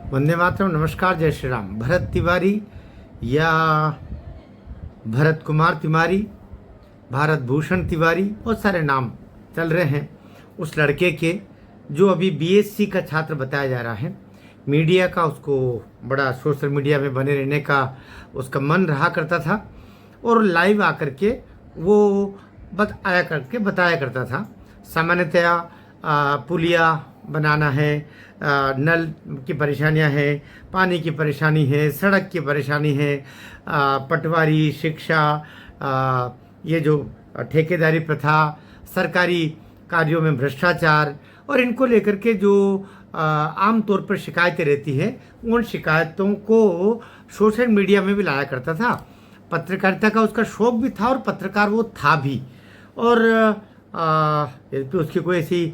वंदे मातरम। नमस्कार, जय श्री राम। भरत तिवारी या भरत कुमार तिवारी, भारत भूषण तिवारी, बहुत सारे नाम चल रहे हैं उस लड़के के जो अभी बीएससी का छात्र बताया जा रहा है। मीडिया का उसको बड़ा सोशल मीडिया में बने रहने का उसका मन रहा करता था और लाइव आकर के वो बताया करता था। सामान्यतया पुलिया बनाना है, नल की परेशानियां हैं, पानी की परेशानी है, सड़क की परेशानी है, पटवारी, शिक्षा, ये जो ठेकेदारी प्रथा, सरकारी कार्यों में भ्रष्टाचार और इनको लेकर के जो आम तौर पर शिकायतें रहती हैं, उन शिकायतों को सोशल मीडिया में भी लाया करता था। पत्रकारिता का उसका शौक भी था और पत्रकार वो था भी। और तो उसकी कोई ऐसी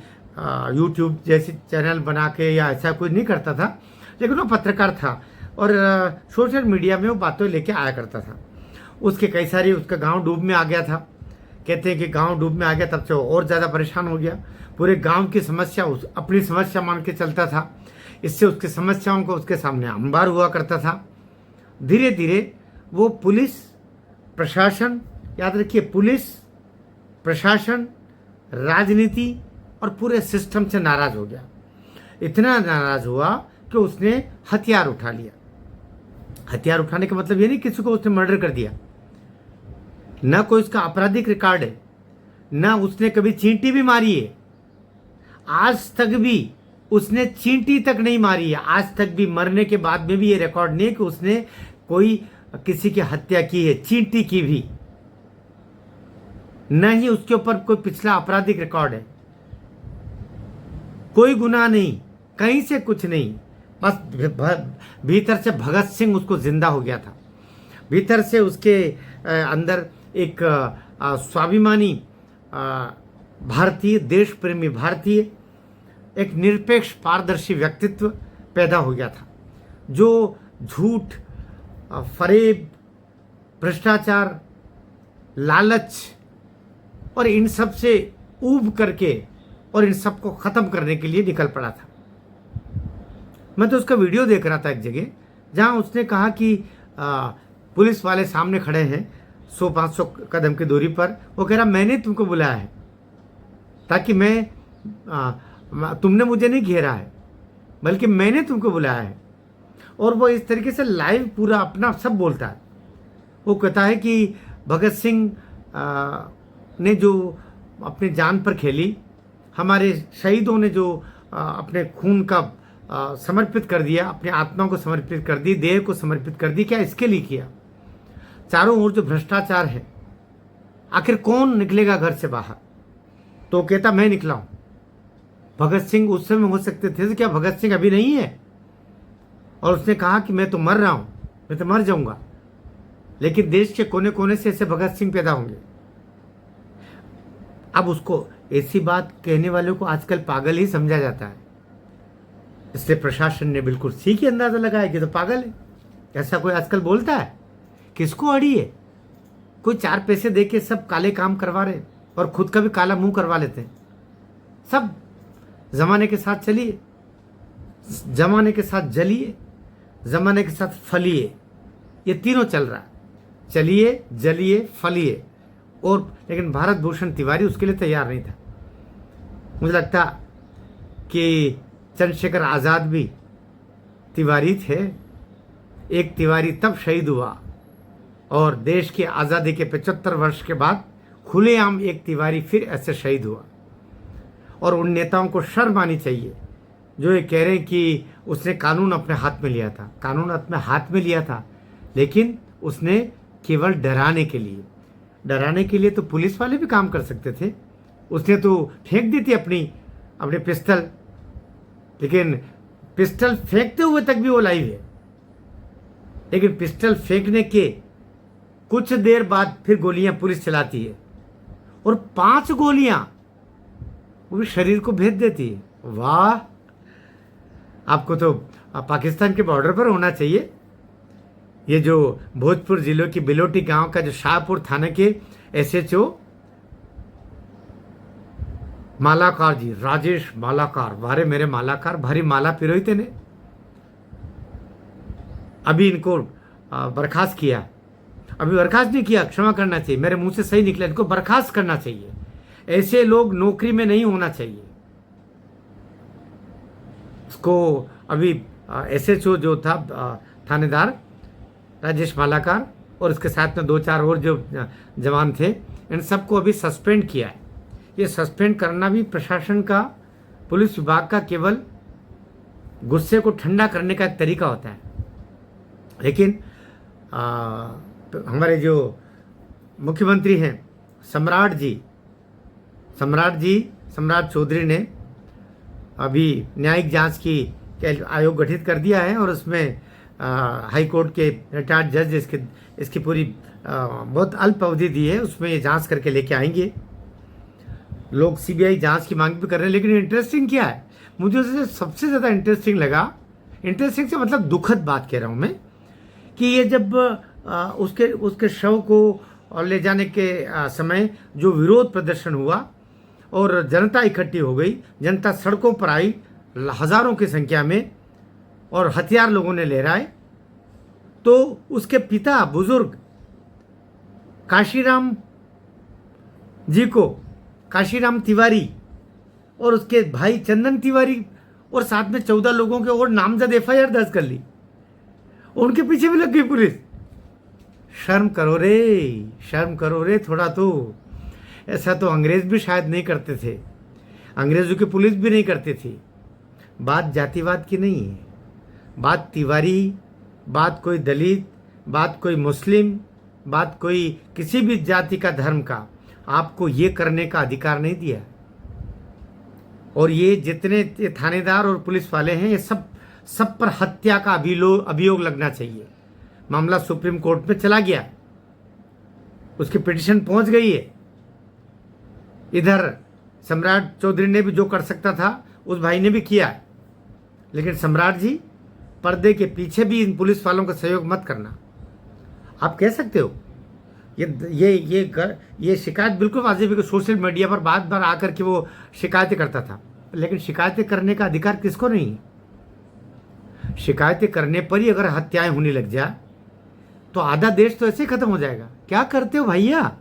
यूट्यूब जैसी चैनल बना के या ऐसा कुछ नहीं करता था, लेकिन वो पत्रकार था और सोशल मीडिया में वो बातें लेके आया करता था। उसके कई सारी उसका गांव डूब में आ गया था। कहते हैं कि गांव डूब में आ गया तब से वो और ज़्यादा परेशान हो गया। पूरे गांव की समस्या अपनी समस्या मान के चलता था। इससे उसकी समस्याओं को उसके सामने अंबार हुआ करता था। धीरे धीरे वो पुलिस प्रशासन, याद रखिए, पुलिस प्रशासन, राजनीति और पूरे सिस्टम से नाराज हो गया। इतना नाराज हुआ कि उसने हथियार उठा लिया। हथियार उठाने का मतलब ये नहीं किसी को उसने मर्डर कर दिया, ना कोई उसका आपराधिक रिकॉर्ड है, ना उसने कभी चींटी भी मारी है। आज तक भी उसने चींटी तक नहीं मारी है। आज तक भी मरने के बाद में भी ये रिकॉर्ड नहीं है कि उसने कोई किसी की हत्या की है, चींटी की भी। न ही उसके ऊपर कोई पिछला आपराधिक रिकॉर्ड है। कोई गुनाह नहीं, कहीं से कुछ नहीं। बस भीतर से भगत सिंह उसको जिंदा हो गया था। भीतर से उसके अंदर एक स्वाभिमानी भारतीय, देश प्रेमी भारतीय, एक निरपेक्ष पारदर्शी व्यक्तित्व पैदा हो गया था, जो झूठ, फरेब, भ्रष्टाचार, लालच और इन सब से ऊब करके और इन सब को ख़त्म करने के लिए निकल पड़ा था। मैं तो उसका वीडियो देख रहा था एक जगह, जहां उसने कहा कि पुलिस वाले सामने खड़े हैं 100-500 कदम की दूरी पर। वो कह रहा मैंने तुमको बुलाया है ताकि तुमने मुझे नहीं घेरा है, बल्कि मैंने तुमको बुलाया है। और वो इस तरीके से लाइव पूरा अपना सब बोलता है। वो कहता है कि भगत सिंह ने जो अपनी जान पर खेली, हमारे शहीदों ने जो अपने खून का समर्पित कर दिया, अपनी आत्मा को समर्पित कर दी, देह को समर्पित कर दी, क्या इसके लिए किया? चारों ओर जो भ्रष्टाचार है, आखिर कौन निकलेगा घर से बाहर? तो कहता मैं निकला हूं। भगत सिंह उस समय हो सकते थे, तो क्या भगत सिंह अभी नहीं है? और उसने कहा कि मैं तो मर रहा हूं, मैं तो मर जाऊंगा, लेकिन देश के कोने कोने से ऐसे भगत सिंह पैदा होंगे। अब उसको ऐसी बात कहने वालों को आजकल पागल ही समझा जाता है। इसलिए प्रशासन ने बिल्कुल ठीक ही अंदाजा लगाया कि तो पागल है। ऐसा कोई आजकल बोलता है? किसको अड़ी है? कोई 4 पैसे दे के सब काले काम करवा रहे और खुद का भी काला मुंह करवा लेते हैं। सब जमाने के साथ चलिए, जमाने के साथ जलिए, जमाने के साथ फलिए। ये तीनों चल रहा है, चलिए, जलिए, फलिए। और लेकिन भारत भूषण तिवारी उसके लिए तैयार नहीं था। मुझे लगता कि चंद्रशेखर आज़ाद भी तिवारी थे। एक तिवारी तब शहीद हुआ और देश की आज़ादी के 75 वर्ष के बाद खुलेआम एक तिवारी फिर ऐसे शहीद हुआ। और उन नेताओं को शर्म आनी चाहिए जो ये कह रहे हैं कि उसने कानून अपने हाथ में लिया था। कानून अपने हाथ में लिया था, लेकिन उसने केवल डराने के लिए। डराने के लिए तो पुलिस वाले भी काम कर सकते थे। उसने तो फेंक दी थी अपनी पिस्टल, लेकिन पिस्टल फेंकते हुए तक भी वो लाइव है। लेकिन पिस्टल फेंकने के कुछ देर बाद फिर गोलियां पुलिस चलाती है, और 5 गोलियां वो भी शरीर को भेद देती है। वाह! आपको तो पाकिस्तान के बॉर्डर पर होना चाहिए। ये जो भोजपुर जिले की बिलोटी गांव का जो शाहपुर थाने के एसएचओ मालाकार जी, राजेश मालाकार, वारे मेरे मालाकार, भारी माला पिरोई तेने। अभी इनको बर्खास्त किया, अभी बर्खास्त नहीं किया, क्षमा करना चाहिए, मेरे मुंह से सही निकला, इनको बर्खास्त करना चाहिए। ऐसे लोग नौकरी में नहीं होना चाहिए। इसको अभी एसएचओ जो था थानेदार राजेश मालाकार और इसके साथ में 2-4 और जो जवान थे, इन सबको अभी सस्पेंड किया है। ये सस्पेंड करना भी प्रशासन का, पुलिस विभाग का केवल गुस्से को ठंडा करने का एक तरीका होता है। लेकिन हमारे जो मुख्यमंत्री हैं सम्राट चौधरी ने अभी न्यायिक जांच की आयोग गठित कर दिया है और उसमें हाई कोर्ट के रिटायर्ड जज इसकी पूरी बहुत अल्प अवधि दी है, उसमें ये जांच करके लेके आएंगे। लोग सीबीआई जांच की मांग भी कर रहे हैं। लेकिन इंटरेस्टिंग क्या है, मुझे उससे सबसे ज़्यादा इंटरेस्टिंग लगा, इंटरेस्टिंग से मतलब दुखद बात कह रहा हूँ मैं, कि ये जब उसके शव को ले जाने के समय जो विरोध प्रदर्शन हुआ और जनता इकट्ठी हो गई, जनता सड़कों पर आई हजारों की संख्या में और हथियार लोगों ने लहराए, तो उसके पिता बुजुर्ग काशीराम तिवारी और उसके भाई चंदन तिवारी और साथ में 14 लोगों के और नामजद एफआईआर दर्ज कर ली। उनके पीछे भी लग गई पुलिस। शर्म करो रे थोड़ा तो। ऐसा तो अंग्रेज भी शायद नहीं करते थे, अंग्रेजों की पुलिस भी नहीं करती थी। बात जातिवाद की नहीं है, बात तिवारी, बात कोई दलित, बात कोई मुस्लिम, बात कोई किसी भी जाति का, धर्म का, आपको ये करने का अधिकार नहीं दिया। और ये जितने थानेदार और पुलिस वाले हैं, ये सब पर हत्या का अभियोग लगना चाहिए। मामला सुप्रीम कोर्ट में चला गया, उसकी पिटीशन पहुंच गई है। इधर सम्राट चौधरी ने भी जो कर सकता था उस भाई ने भी किया। लेकिन सम्राट जी, पर्दे के पीछे भी इन पुलिस वालों का सहयोग मत करना। आप कह सकते हो ये शिकायत बिल्कुल वाजिब है कि सोशल मीडिया पर बार आकर के वो शिकायतें करता था, लेकिन शिकायतें करने का अधिकार किसको नहीं है? शिकायतें करने पर ही अगर हत्याएं होने लग जाए तो आधा देश तो ऐसे खत्म हो जाएगा। क्या करते हो भैया?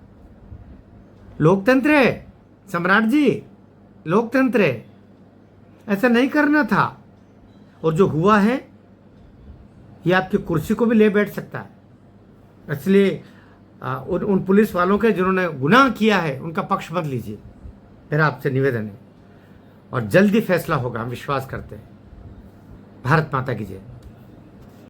लोकतंत्र है सम्राट जी, लोकतंत्र है, ऐसा नहीं करना था। और जो हुआ है ये आपकी कुर्सी को भी ले बैठ सकता है। इसलिए उन पुलिस वालों के जिन्होंने गुनाह किया है उनका पक्ष मत लीजिए, मेरा आपसे निवेदन है। और जल्दी फैसला होगा, हम विश्वास करते हैं। भारत माता की जय।